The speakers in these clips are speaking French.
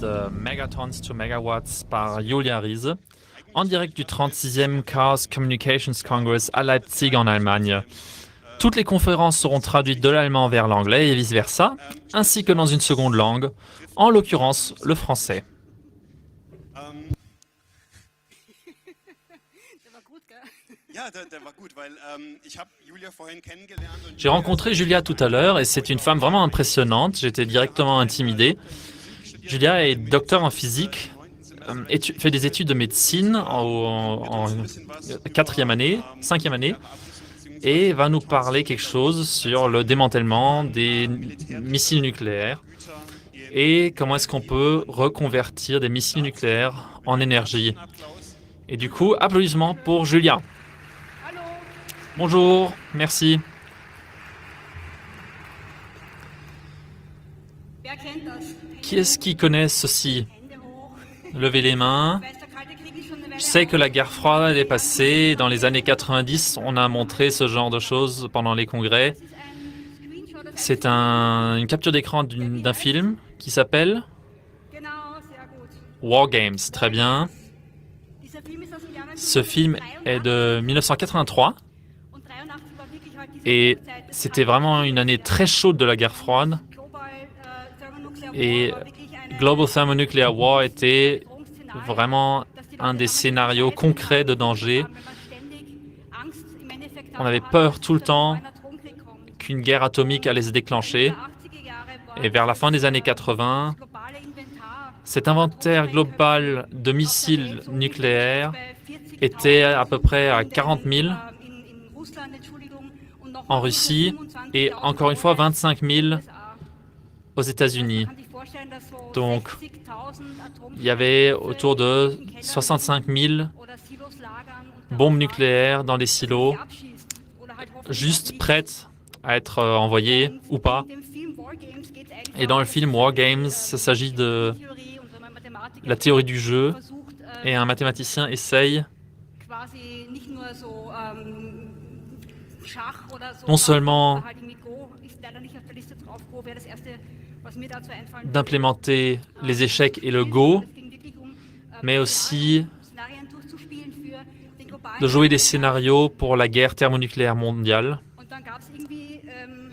de Megatons to Megawatts par Julia Riese, en direct du 36e Chaos Communications Congress à Leipzig en Allemagne. Toutes les conférences seront traduites de l'allemand vers l'anglais et vice-versa, ainsi que dans une seconde langue, en l'occurrence le français. J'ai rencontré Julia tout à l'heure et c'est une femme vraiment impressionnante. J'étais directement intimidé. Julia est docteur en physique, fait des études de médecine en 4e année, 5e année, et va nous parler quelque chose sur le démantèlement des missiles nucléaires et comment est-ce qu'on peut reconvertir des missiles nucléaires en énergie. Et du coup, applaudissements pour Julia. Bonjour, merci. Qui est-ce qui connaît ceci? Levez les mains. Je sais que la guerre froide est passée. Dans les années 90, on a montré ce genre de choses pendant les congrès. C'est une capture d'écran d'un film qui s'appelle War Games. Très bien. Ce film est de 1983. Et c'était vraiment une année très chaude de la guerre froide. Et Global Thermonuclear War était vraiment un des scénarios concrets de danger. On avait peur tout le temps qu'une guerre atomique allait se déclencher. Et vers la fin des années 80, cet inventaire global de missiles nucléaires était à peu près à 40 000 en Russie et encore une fois 25 000 aux États-Unis. Donc, il y avait autour de 65 000 bombes nucléaires dans des silos, juste prêtes à être envoyées ou pas. Et dans le film War Games, il s'agit de la théorie du jeu et un mathématicien essaye non seulement d'implémenter les échecs et le Go, mais aussi de jouer des scénarios pour la guerre thermonucléaire mondiale.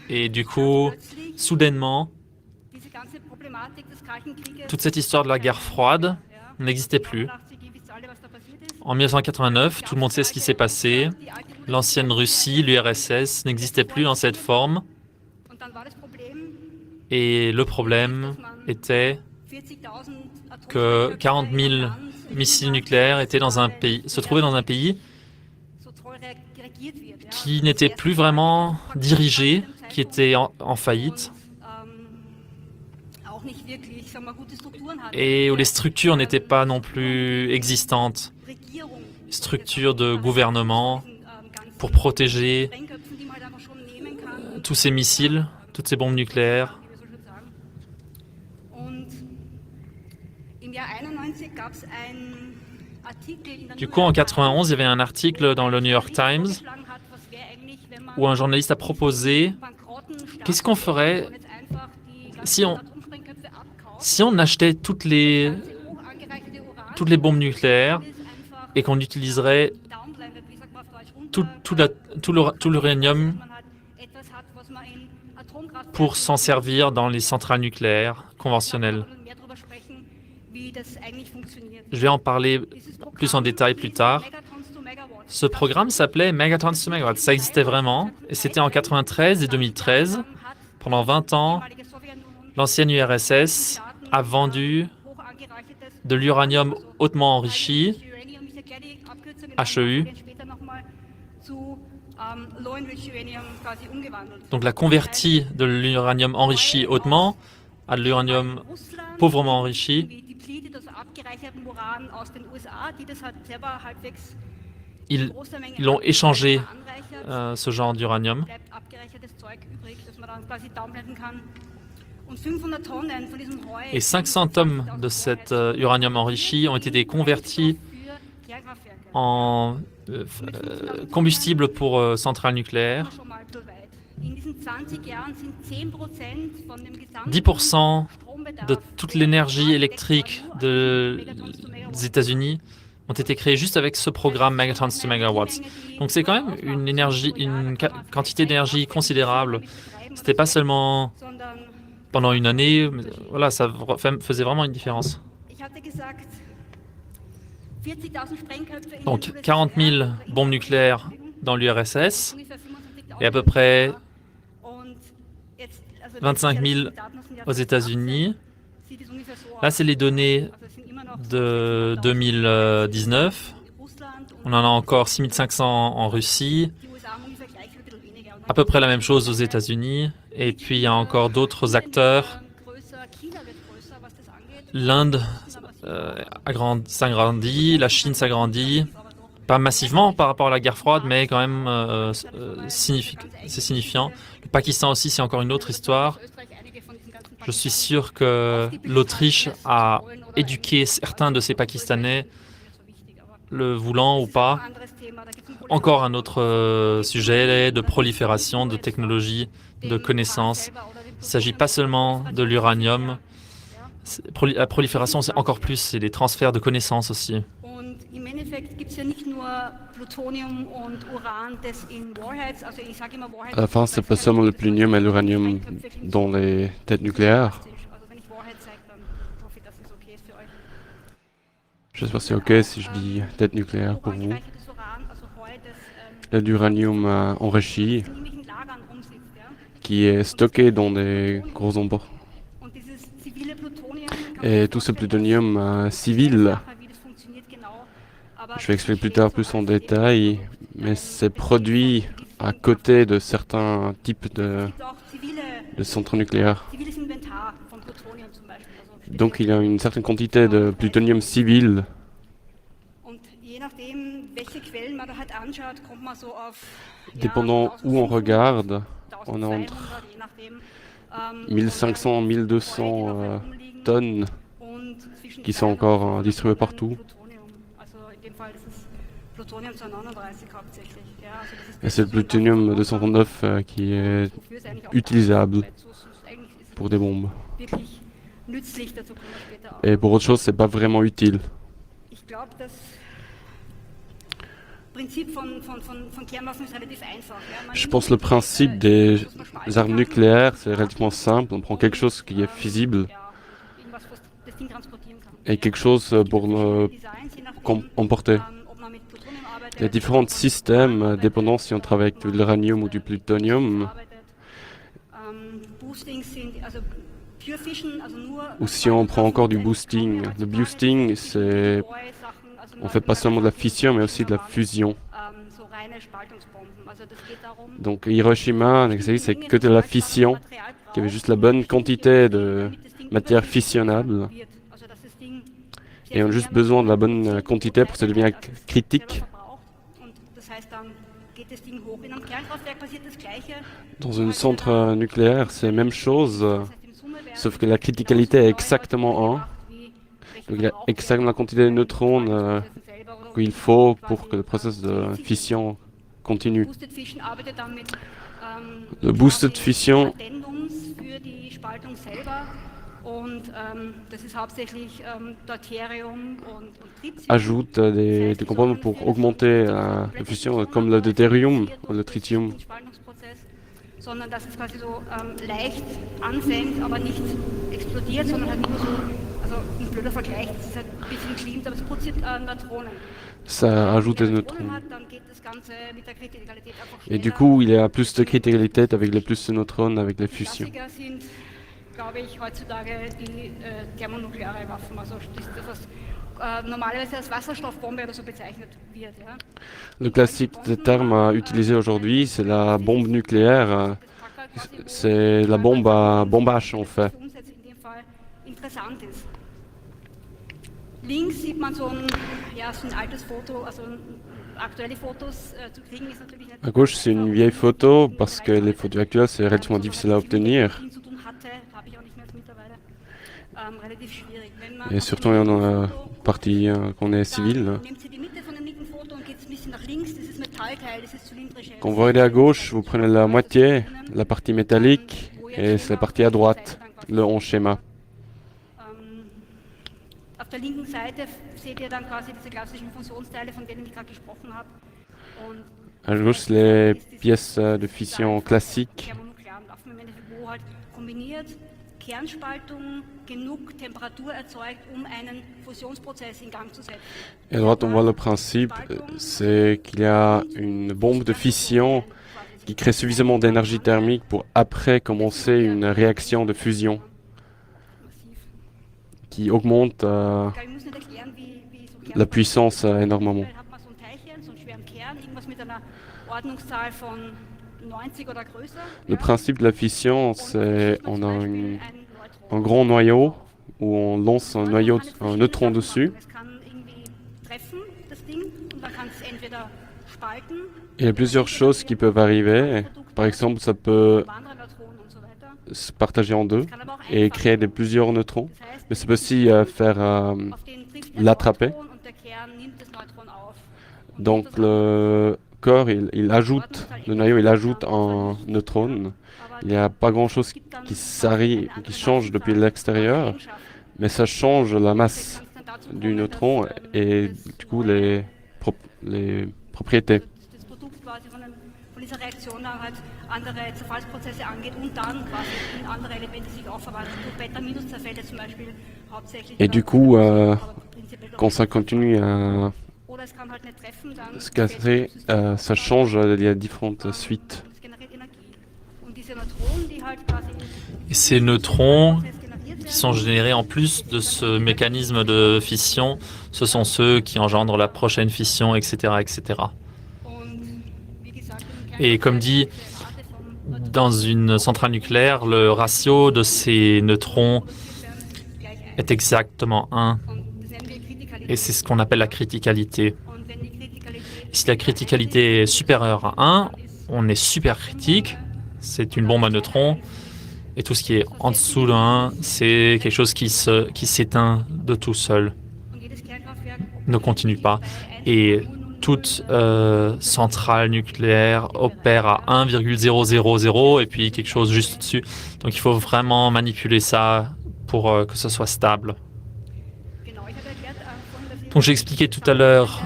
Et du coup, soudainement, toute cette histoire de la guerre froide n'existait plus. En 1989, tout le monde sait ce qui s'est passé. L'ancienne Russie, l'URSS, n'existait plus dans cette forme. Et le problème était que 40 000 missiles nucléaires se trouvaient dans un pays qui n'était plus vraiment dirigé, qui était en faillite, et où les structures n'étaient pas non plus existantes. Structures de gouvernement pour protéger tous ces missiles, toutes ces bombes nucléaires. Du coup, en 91, il y avait un article dans le New York Times où un journaliste a proposé qu'est-ce qu'on ferait si on achetait toutes les bombes nucléaires et qu'on utiliserait tout l'uranium pour s'en servir dans les centrales nucléaires conventionnelles. Je vais en parler plus en détail plus tard. Ce programme s'appelait Megatons to Megawatts. Ça existait vraiment et c'était en 93 et 2013. Pendant 20 ans, l'ancienne URSS a vendu de l'uranium hautement enrichi, HEU, donc la convertie de l'uranium enrichi hautement à de l'uranium pauvrement enrichi. Ils ont échangé ce genre d'uranium. Et 500 tonnes de cet uranium enrichi ont été convertis en combustible pour centrales nucléaires. 10% de toute l'énergie électrique des États-Unis ont été créés juste avec ce programme Megatons to Megawatts. Donc c'est quand même une quantité d'énergie considérable. C'était pas seulement pendant une année, mais voilà, ça faisait vraiment une différence. Donc 40 000 bombes nucléaires dans l'URSS et à peu près 25 000 aux États-Unis. Là, c'est les données de 2019. On en a encore 6500 en Russie. À peu près la même chose aux États-Unis. Et puis, il y a encore d'autres acteurs. L'Inde s'agrandit, la Chine s'agrandit. Pas massivement par rapport à la guerre froide, mais quand même, c'est signifiant. Le Pakistan aussi, c'est encore une autre histoire. Je suis sûr que l'Autriche a éduqué certains de ces Pakistanais, le voulant ou pas. Encore un autre sujet de prolifération, de technologie, de connaissances. Il ne s'agit pas seulement de l'uranium. La prolifération, c'est encore plus, c'est des transferts de connaissances aussi. À la fin, c'est pas seulement le plutonium et l'uranium dans les têtes nucléaires. J'espère que c'est OK si je dis tête nucléaire pour vous. Il y a de l'uranium enrichi qui est stocké dans des gros embouts. Et tout ce plutonium civil, je vais expliquer plus tard plus en détail, mais c'est produit à côté de certains types de centrales nucléaires. Donc il y a une certaine quantité de plutonium civil. Dépendant où on regarde, on a entre 1500 et 1200 tonnes qui sont encore distribuées partout. Et c'est le plutonium 239 qui est utilisable pour des bombes. Et pour autre chose, c'est pas vraiment utile. Je pense que le principe des armes nucléaires, c'est relativement simple. On prend quelque chose qui est fusible et quelque chose pour le emporter. Il y a différents systèmes, dépendant si on travaille avec de l'uranium ou du plutonium, ou si on prend encore du boosting. Le boosting, c'est... On fait pas seulement de la fission, mais aussi de la fusion. Donc Hiroshima, Nagasaki, c'est que de la fission, qui avait juste la bonne quantité de matière fissionnable. Et on a juste besoin de la bonne quantité pour que ça devienne critique. Dans une centre nucléaire, c'est la même chose, sauf que la criticalité est exactement 1. Donc il y a exactement la quantité de neutrons qu'il faut pour que le processus de fission continue. Le boosted fission ajoute des composants pour augmenter la fusion, comme le deutérium ou le tritium. Ça ajoute des neutrons. Et du coup, il y a plus de criticalité avec les plus de neutrons, avec les fusions. Le classique des termes utilisés aujourd'hui, c'est la bombe nucléaire. C'est la bombe à bombage, en fait. À gauche, c'est une vieille photo parce que les photos actuelles, c'est relativement difficile à obtenir. Et surtout, il y en a une partie qu'on est civil. Quand vous regardez à gauche, vous prenez la moitié, la partie métallique, et c'est la partie à droite, le 11 schéma. Auf der linken Seite seht ihr dann quasi diese klassischen Fusionsteile, von denen ich gerade gesprochen habe. Und À gauche, les pièces de fission classiques. thermonuklearen Waffen im Endeffekt, wo halt kombiniert Kernspaltung genug Temperatur erzeugt, um einen Fusionsprozess in Gang zu setzen. Et à droite, on voit le principe, c'est qu'il y a une bombe de fission qui crée suffisamment d'énergie thermique pour après commencer une réaction de fusion qui augmente Ich muss nicht erklären, wie so la puissance énormément. hat man so ein Teilchen, so einen schweren Kern, irgendwas mit einer Ordnungszahl von 90 oder größer. Le principe de la fission, c'est on a un grand noyau où on lance un neutron dessus. Es kann irgendwie treffen, das Ding, und dann kann es entweder spalten, Il y a plusieurs choses qui peuvent arriver. Par exemple, ça peut andere Neutronen und so weiter. se partager en deux Es kann aber auch et einfach créer plusieurs neutrons. Das heißt, Mais ça peut aussi faire auf den trifft der l'attraper. Neutron und der Kern nimmt das Neutron auf. Und Donc das le corps, il ajoute, le noyau, il ajoute un neutron. aber Il n'y a pas grand-chose qui change depuis l'extérieur, mais ça change la masse du neutron et du coup les propriétés. das Produkt quasi von dieser Reaktion dann halt andere Zerfallsprozesse angeht und dann quasi in andere Elemente sich auch verwandelt. Durch Beta-Minus-Zerfälle zum Beispiel hauptsächlich. Et du coup, aber prinzipiell auch. quand ça continue à Oder es kann halt nicht treffen, dann se casser, ça change, il y a différentes suites. es generiert Energie. Und diese Neutronen, die halt quasi Et ces neutrons Prozess generiert qui sont générés en plus de ce mécanisme de fission, ce sont ceux qui engendrent la prochaine fission, etc., etc. und wie gesagt, im Et comme dit, diese Rate vom dans une centrale nucléaire, le ratio de ces neutrons gleich 1. est exactement 1. Und das nennen wir Kritikalität. Et c'est ce qu'on appelle la criticalité. Und wenn die Kritikalität Si la criticalité est supérieure à 1, on est super critique, c'est une bombe à neutrons. Et tout ce qui est en dessous de 1, c'est quelque chose qui s'éteint de tout seul, und jedes Kernkraftwerk ne continue pas. Et toute centrale nucléaire opère à 1,000 et puis quelque chose juste au-dessus. Donc il faut vraiment manipuler ça pour que ce soit stable. genau, ich habe erklärt, vorhin, dass Donc j'ai expliqué tout à l'heure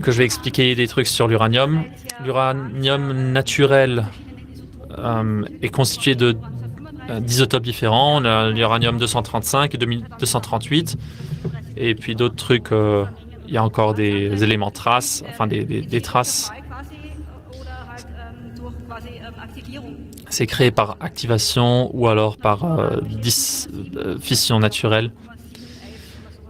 que je vais expliquer des trucs sur l'uranium. L'uranium naturel est constitué d'isotopes différents. On a l'uranium 235 et 238. Et puis d'autres trucs, il y a encore des éléments traces, enfin des traces. quasi oder halt durch quasi Aktivierung. C'est créé par activation ou alors par fission naturelle.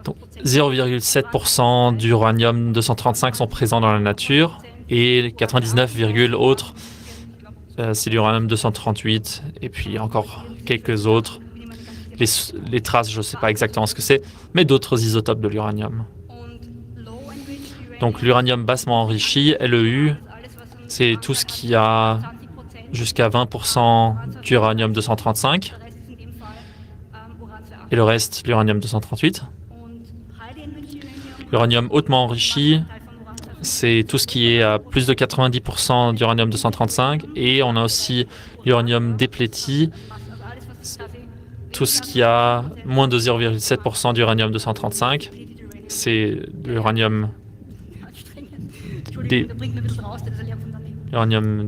Donc 0,7% d'uranium 235 sont présents dans la nature et 99, autres, c'est l'uranium 238 et puis encore quelques autres. Les traces, je ne sais pas exactement ce que c'est, mais d'autres isotopes de l'uranium. Donc l'uranium bassement enrichi, LEU, c'est tout ce qui a jusqu'à 20% d'uranium 235 et le reste l'uranium 238. L'uranium hautement enrichi, c'est tout ce qui est à plus de 90% d'uranium 235 et on a aussi l'uranium dépléti, tout ce qui a moins de 0,7% d'uranium 235, c'est l'uranium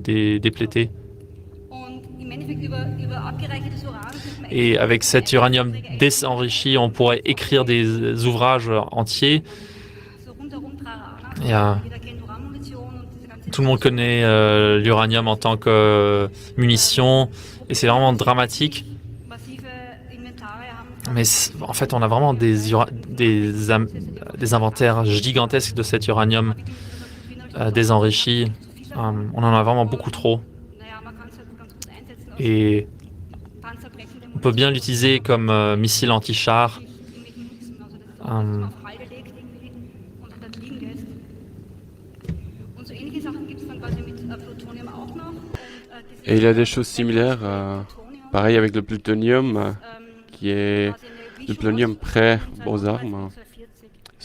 déplété. Et avec cet uranium désenrichi, on pourrait écrire des ouvrages entiers. Tout le monde connaît l'uranium en tant que munition et c'est vraiment dramatique. Mais en fait, on a vraiment des inventaires gigantesques de cet uranium désenrichi. On en a vraiment beaucoup trop. Et on peut bien l'utiliser comme missile anti-char. Et il y a des choses similaires, pareil avec le plutonium, qui est le plutonium prêt aux armes.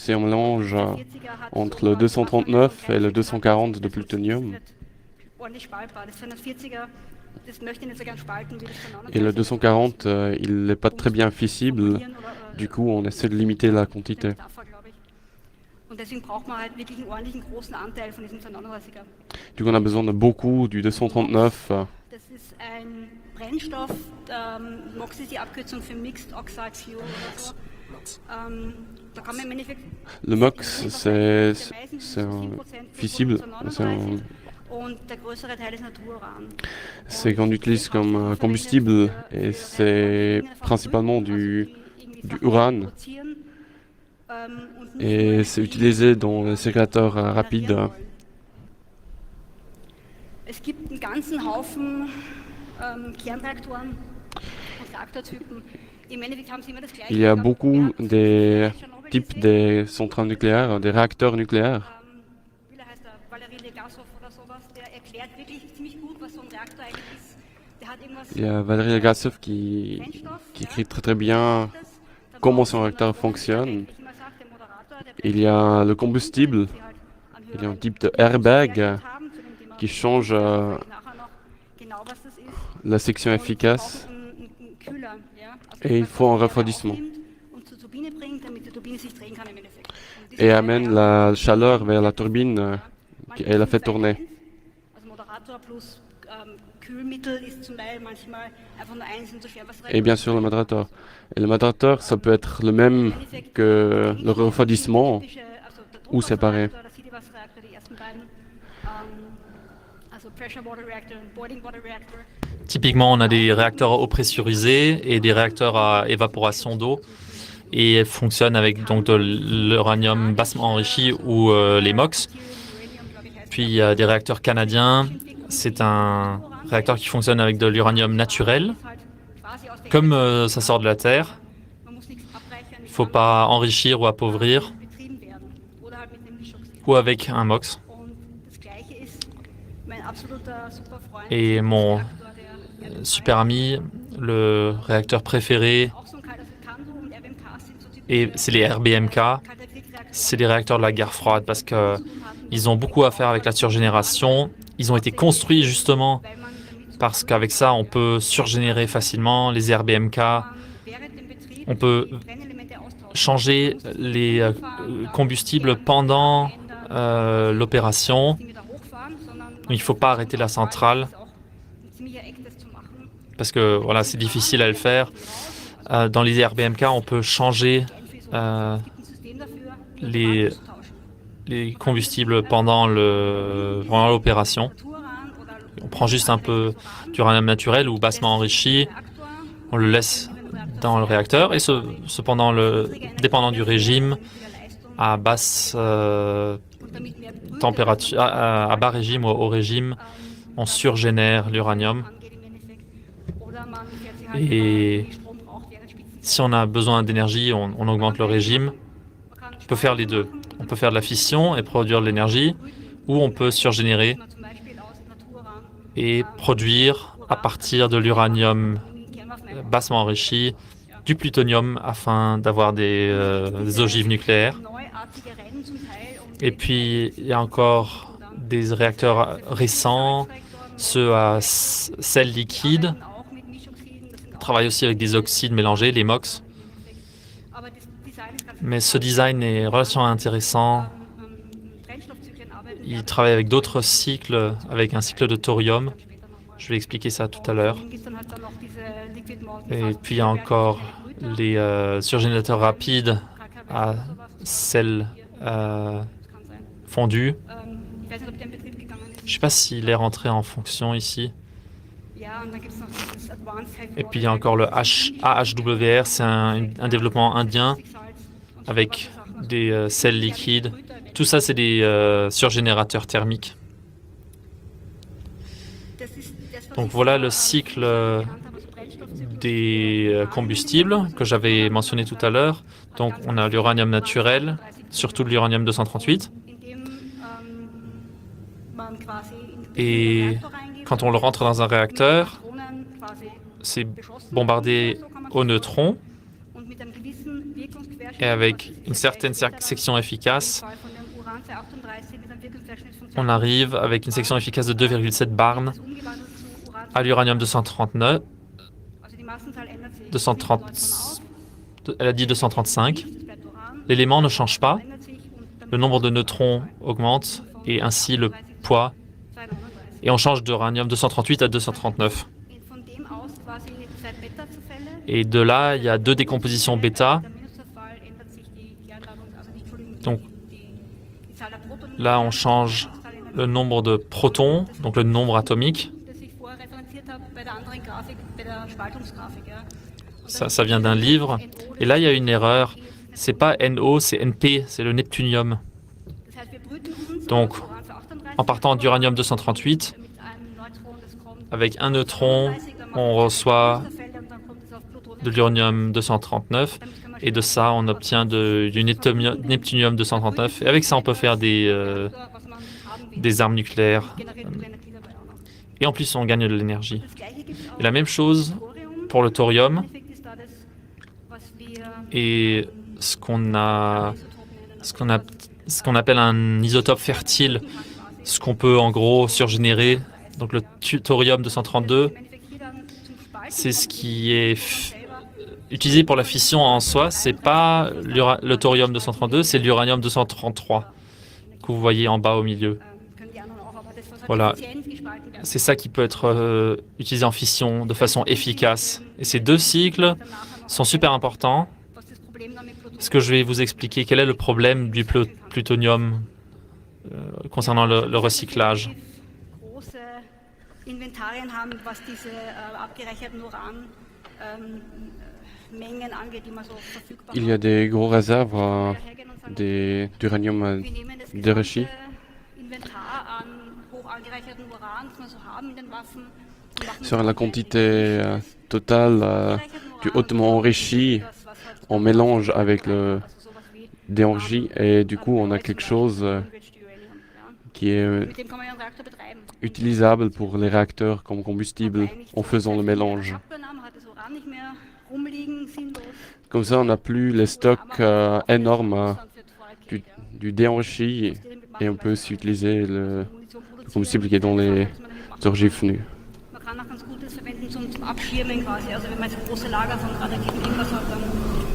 C'est un mélange entre le 239 et le 240 de plutonium. Et le 240, il n'est pas très bien fissible. Du coup, on essaie de limiter la quantité. Du coup, on a besoin de beaucoup du 239. Le MOX, c'est fissible. C'est qu'on utilise comme combustible et c'est principalement du urane. Et c'est utilisé dans les sécréteurs rapides. Il y a beaucoup des types de centrales nucléaires, des réacteurs nucléaires. Il y a Valérie Legasov qui écrit très très bien comment son réacteur fonctionne. Il y a le combustible, il y a un type de airbag qui change la section efficace et il faut un refroidissement et amène la chaleur vers la turbine et la fait tourner. Et bien sûr le modérateur. Et le modérateur, ça peut être le même que le refroidissement ou séparé. Typiquement, on a des réacteurs eau pressurisée et des réacteurs à évaporation d'eau et fonctionnent avec donc de l'uranium bassement enrichi ou les MOX. Puis il y a des réacteurs canadiens. C'est un réacteur qui fonctionne avec de l'uranium naturel. Comme ça sort de la Terre, il ne faut pas enrichir ou appauvrir, ou avec un MOX. Et mon super ami, le réacteur préféré, et c'est les RBMK, c'est les réacteurs de la guerre froide parce qu'ils ont beaucoup à faire avec la surgénération. Ils ont été construits justement parce qu'avec ça, on peut surgénérer facilement les RBMK. On peut changer les combustibles pendant l'opération. Il ne faut pas arrêter la centrale parce que voilà, c'est difficile à le faire. Dans les RBMK, on peut changer les combustibles pendant l'opération. On prend juste un peu d'uranium naturel ou bassement enrichi, on le laisse dans le réacteur et cependant, dépendant du régime, à basse température, à bas régime ou au régime, on surgénère l'uranium. Et si on a besoin d'énergie, on augmente le régime. On peut faire les deux. On peut faire de la fission et produire de l'énergie, ou on peut surgénérer et produire à partir de l'uranium bassement enrichi du plutonium afin d'avoir des ogives nucléaires. Et puis, il y a encore des réacteurs récents, ceux à sel liquide. On travaille aussi avec des oxydes mélangés, les MOX. Mais ce design est relativement intéressant. Il travaille avec d'autres cycles, avec un cycle de thorium. Je vais expliquer ça tout à l'heure. Et puis il y a encore les surgénérateurs rapides à sel fondu. Je ne sais pas s'il est rentré en fonction ici. Et puis il y a encore le AHWR, c'est un développement indien avec des sels liquides. Tout ça, c'est des surgénérateurs thermiques. Donc voilà le cycle des combustibles que j'avais mentionné tout à l'heure. Donc on a l'uranium naturel, surtout l'uranium 238. Et quand on le rentre dans un réacteur, c'est bombardé aux neutrons. Et avec une certaine section efficace, on arrive avec une section efficace de 2,7 barnes à l'uranium 239, 230, elle a dit 235. L'élément ne change pas, le nombre de neutrons augmente et ainsi le poids. Et on change d'uranium 238 à 239. Et de là, il y a 2 décompositions bêta. Donc là, on change le nombre de protons, donc le nombre atomique. Ça vient d'un livre. Et là, il y a une erreur. C'est pas NO, c'est NP, c'est le neptunium. Donc, en partant d'uranium 238, avec un neutron, on reçoit de l'uranium 239. Et de ça, on obtient du neptunium 239. Et avec ça, on peut faire des armes nucléaires. Et en plus, on gagne de l'énergie. Et la même chose pour le thorium. Et ce qu'on appelle un isotope fertile, ce qu'on peut en gros surgénérer. Donc le thorium 232, c'est ce qui est utilisé pour la fission en soi. C'est pas le thorium 232, c'est l'uranium 233 que vous voyez en bas au milieu. Voilà, c'est ça qui peut être utilisé en fission de façon efficace. Et ces 2 cycles sont super importants. Parce que je vais vous expliquer quel est le problème du plutonium concernant le recyclage. Il y a des gros réserves d'uranium enrichi. Sur la quantité totale du hautement enrichi, on mélange avec le déenrichi et du coup on a quelque chose qui est utilisable pour les réacteurs comme combustible en faisant le mélange. Comme ça, on n'a plus les stocks énormes du déenrichi et on peut aussi utiliser le combustible qui est dans les ogives nues.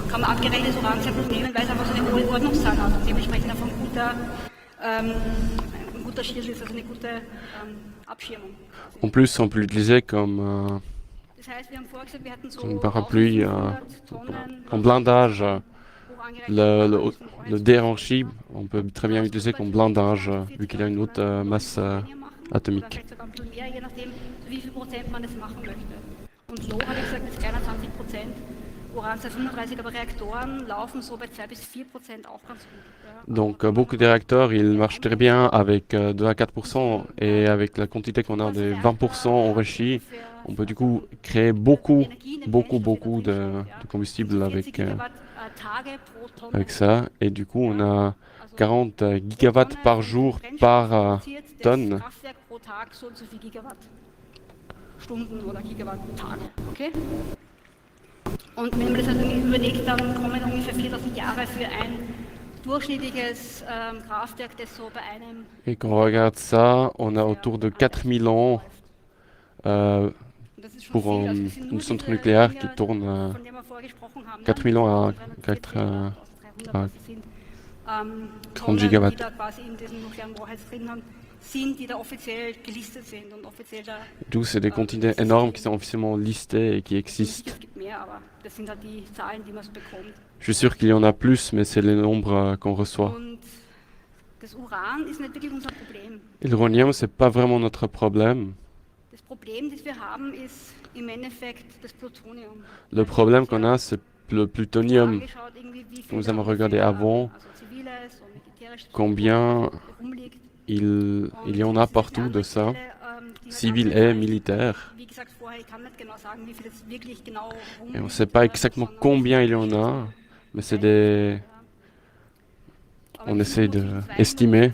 Kann man abgeregtes Uran sehr gut nehmen, weil es einfach so eine hohe Ordnungszahl hat und dementsprechend einfach ein guter Schirm ist, also eine gute Abschirmung. En plus, on peut l'utiliser comme parapluie, en blindage. Le déenrichi, on peut très bien l'utiliser comme blindage, vu qu'il a une haute masse atomique. Donc beaucoup de réacteurs, ils marchent très bien avec 2 à 4% et avec la quantité qu'on a de 20% enrichi, on peut du coup créer beaucoup de combustible avec ça. Et du coup, on a 40 gigawatts par jour par tonne. Und wenn man das also überlegt, dann kommen ungefähr 4000 Jahre für ein durchschnittliches Kraftwerk, das so bei einem... Et quand on regarde ça, on a autour de 4000 ans pour une centrale nucléaire qui tourne 4000 ans à 30 gigawatts. D'où c'est des quantités énormes qui sont officiellement listées et qui existent. Je suis sûr qu'il y en a plus, mais c'est les nombres qu'on reçoit. Et l'uranium, c'est pas vraiment notre problème. Le problème qu'on a, c'est le plutonium. Nous avons regardé avant combien il y en a partout de ça, civil et militaire. Et on ne sait pas exactement combien il y en a, mais c'est des... On essaie d'estimer.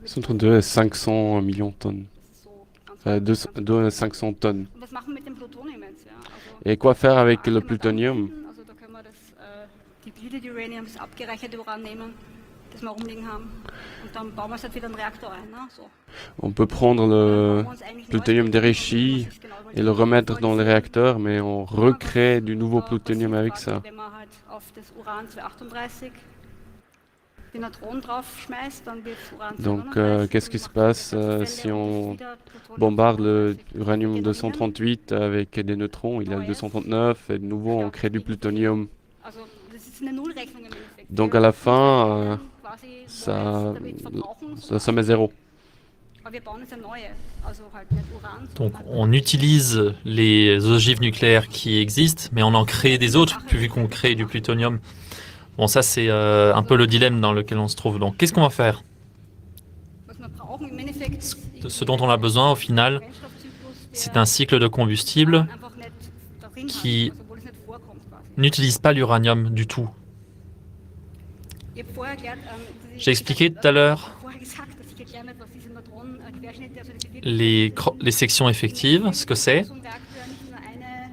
C'est entre 2 et 500 millions de tonnes. 2 à 500 tonnes. Et quoi faire avec le plutonium? Depleted Uranium, das abgereicherte Uran nehmen, das wir rumliegen haben. Und dann bauen wir halt wieder einen Reaktor ein. Ne? So. On peut prendre le plutonium dérichi et le remettre dans le réacteur, mais on recrée du nouveau plutonium avec ça. Wenn man halt auf das Uran 238 die Neutronen draufschmeißt, dann wird Uran Donc, 239. qu'est-ce qui se passe si on bombarde l'uranium 238 avec des neutrons? Il y a le 239 et de nouveau on crée du plutonium. Also, das ist eine Nullrechnung im Endeffekt. Donc à la fin, Quasi ça, Neues, damit verbrauchen, ça somme est zéro. aber wir bauen jetzt eine neue. Also halt nicht Uran. Donc sondern on utilise les ogives nucléaires qui existent, mais on en crée des autres, vu qu'on crée du plutonium. Bon, ça c'est un peu le dilemme dans lequel on se trouve. Donc qu'est-ce qu'on va faire? was wir brauchen im Endeffekt ist Ce dont on a besoin au final, Brennstoffzyklus, c'est un cycle de combustible einfach nicht darin qui hat, also obwohl es nicht vorkommt quasi. n'utilise pas l'uranium du tout. Ich habe vorher erklärt, J'ai expliqué tout à l'heure vorher gesagt, dass ich erklären werde, was diese Neutronenquerschnitte, also diese les sections effectives, ce que c'est. so ein Reaktor nicht nur eine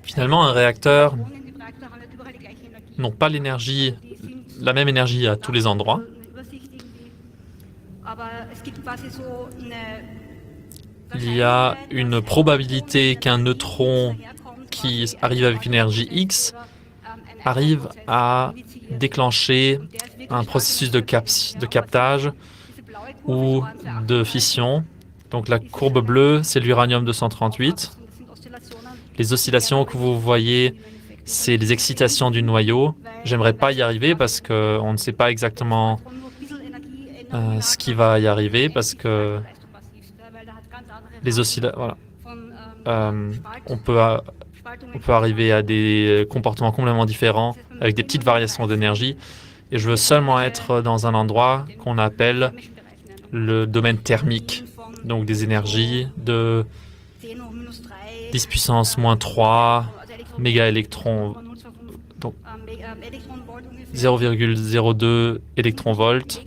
Finalement, un réacteur Neutronen im Reaktor haben nicht überall die gleiche Energie. n'a pas l'énergie, Die sind la même énergie à tous les endroits. eine Übersicht irgendwie. Aber es gibt quasi so eine Il y a une probabilité qu'un neutron qui arrive avec une énergie X arrive à déclencher un processus de captage ou de fission. Donc la courbe bleue, c'est l'uranium 238. Les oscillations que vous voyez, c'est les excitations du noyau. J'aimerais pas y arriver parce qu'on ne sait pas exactement ce qui va y arriver parce que les oscillations, voilà. On peut arriver à des comportements complètement différents avec des petites variations d'énergie. Et je veux seulement être dans un endroit qu'on appelle le domaine thermique, donc des énergies de 10 puissance moins 3 mégaélectrons, donc 0,02 électronvolts.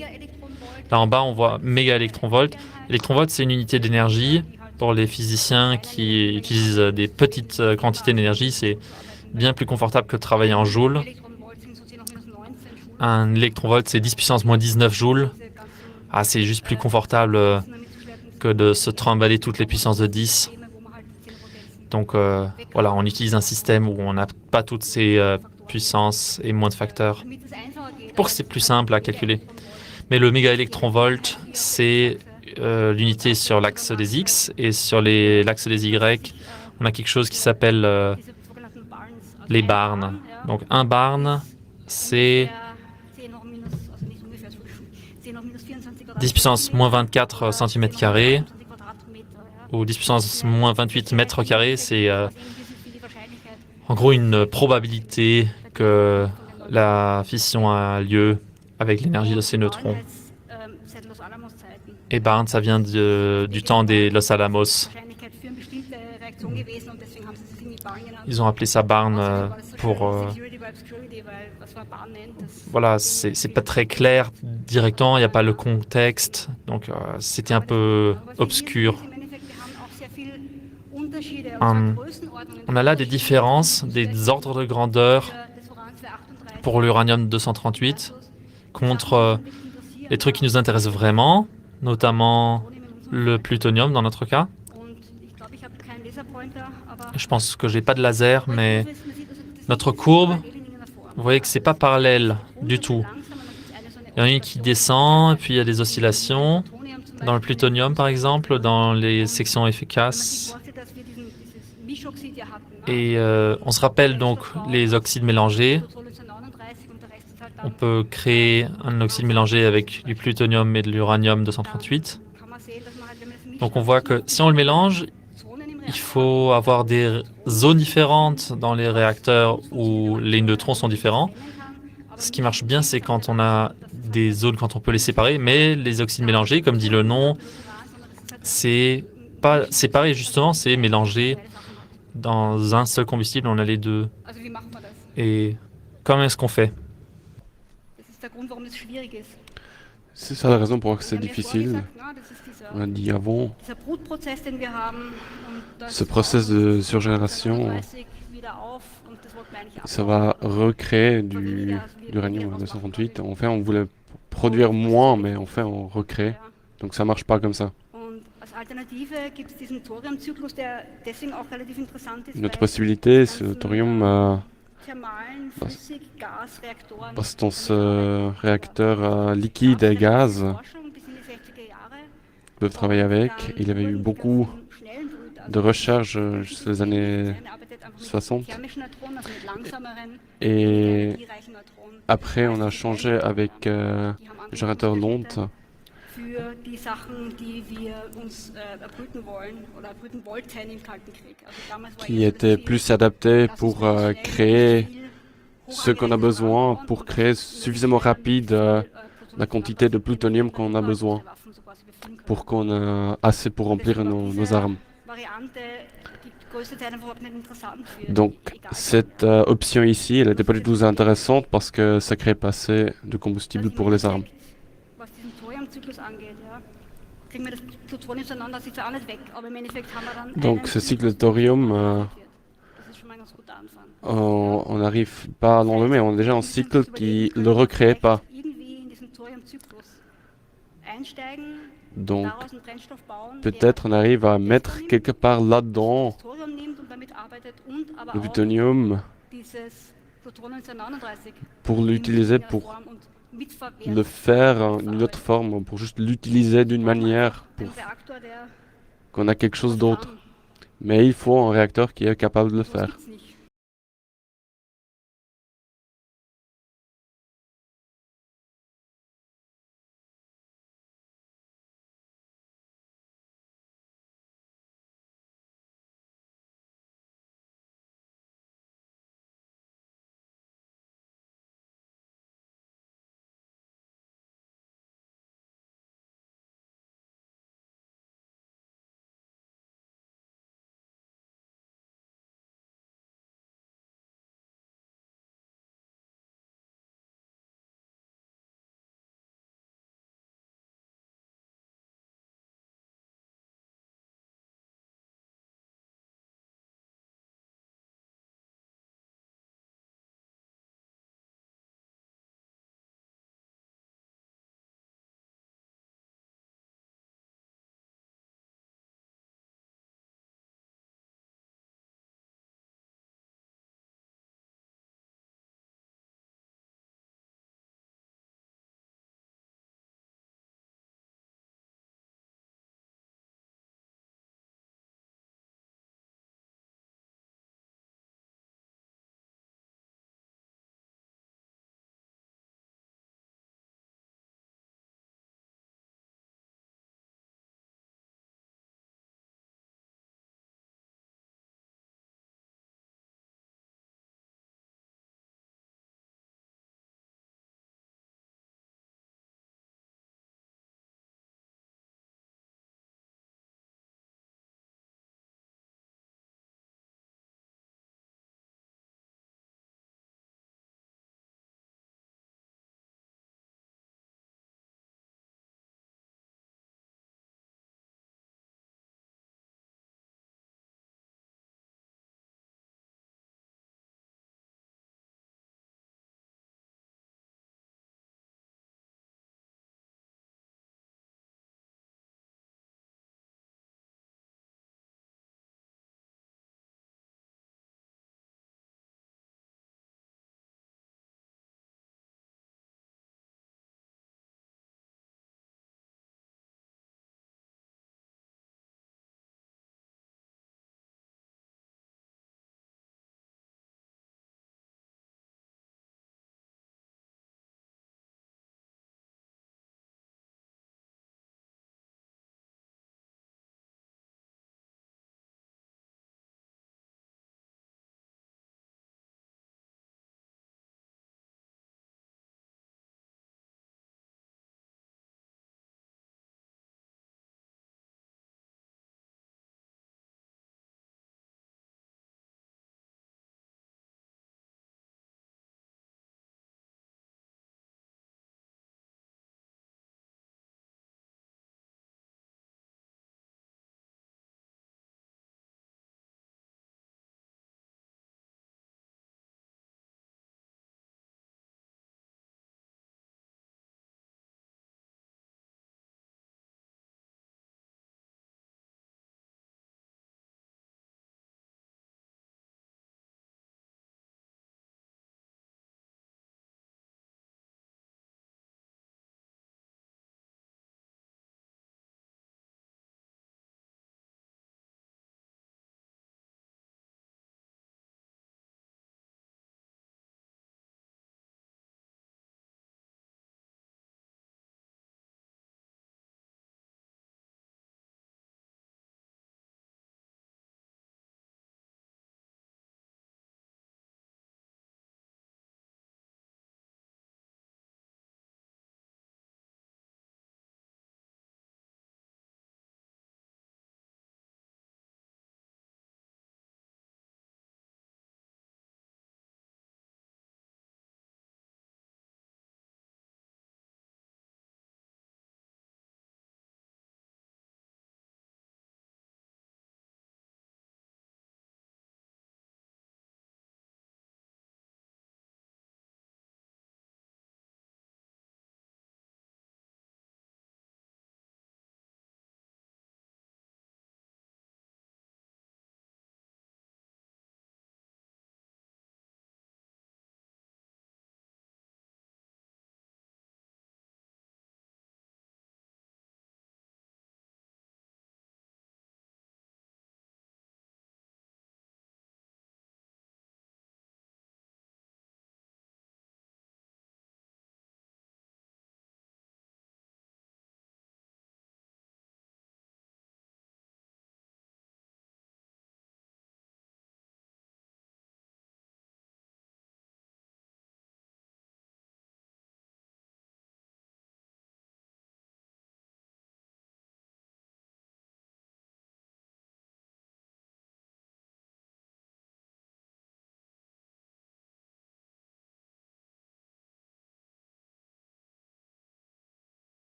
Là en bas, on voit mégaélectronvolts. Électronvolt, c'est une unité d'énergie. Pour les physiciens qui utilisent des petites quantités d'énergie, c'est bien plus confortable que de travailler en joules. Un électronvolt, c'est 10 puissance moins 19 joules. Ah, c'est juste plus confortable que de se trimballer toutes les puissances de 10. Donc voilà, on utilise un système où on n'a pas toutes ces puissances et moins de facteurs pour que c'est plus simple à calculer. Mais le mégaélectronvolt, c'est l'unité sur l'axe des X et sur l'axe des Y, on a quelque chose qui s'appelle les barnes. Donc un barn, c'est 10 puissance moins 24 cm² ou 10 puissance moins 28 mètres carrés. C'est en gros une probabilité que la fission a lieu avec l'énergie de ces neutrons. Et Barn, ça vient du temps des Los Alamos. Ils ont appelé ça Barn pour... voilà, c'est pas très clair directement, il n'y a pas le contexte, donc c'était un peu obscur. On a là des différences, des ordres de grandeur pour l'uranium 238 contre les trucs qui nous intéressent vraiment, notamment le plutonium dans notre cas. Je pense que j'ai pas de laser, mais notre courbe, vous voyez que c'est pas parallèle du tout. Il y en a une qui descend, et puis il y a des oscillations. Dans le plutonium, par exemple, dans les sections efficaces. Et on se rappelle donc les oxydes mélangés. On peut créer un oxyde mélangé avec du plutonium et de l'uranium 238. Donc on voit que si on le mélange, il faut avoir des zones différentes dans les réacteurs où les neutrons sont différents. Ce qui marche bien, c'est quand on a des zones, quand on peut les séparer, mais les oxydes mélangés, comme dit le nom, c'est pas séparé justement, c'est mélangé dans un seul combustible, on a les deux. Et comment est-ce qu'on fait? C'est ça la raison pour laquelle c'est difficile. On a dit avant, ce processus de surgénération, Ça va recréer du d'uranium 238. En fait, on voulait produire moins, mais en fait, on recrée. Donc ça marche pas comme ça. Une autre possibilité, c'est le thorium passe dans ce réacteur liquide et gaz. Ils peuvent travailler avec. Il y avait eu beaucoup de recherches jusqu'aux les années 60. Et après, on a changé avec le générateur Londe, qui était plus adapté pour créer ce qu'on a besoin, pour créer suffisamment rapide la quantité de plutonium qu'on a besoin, pour qu'on ait assez pour remplir nos armes. Donc cette option ici, elle n'était pas du tout intéressante parce que ça crée pas assez de combustible pour les armes. Donc ce cycle de thorium, on n'arrive pas à l'enlever, on est déjà en cycle qui ne le recrée pas. Donc peut-être on arrive à mettre quelque part là-dedans le plutonium pour l'utiliser pour le faire d'une autre forme, pour juste l'utiliser d'une manière pour qu'on a quelque chose d'autre. Mais il faut un réacteur qui est capable de le faire.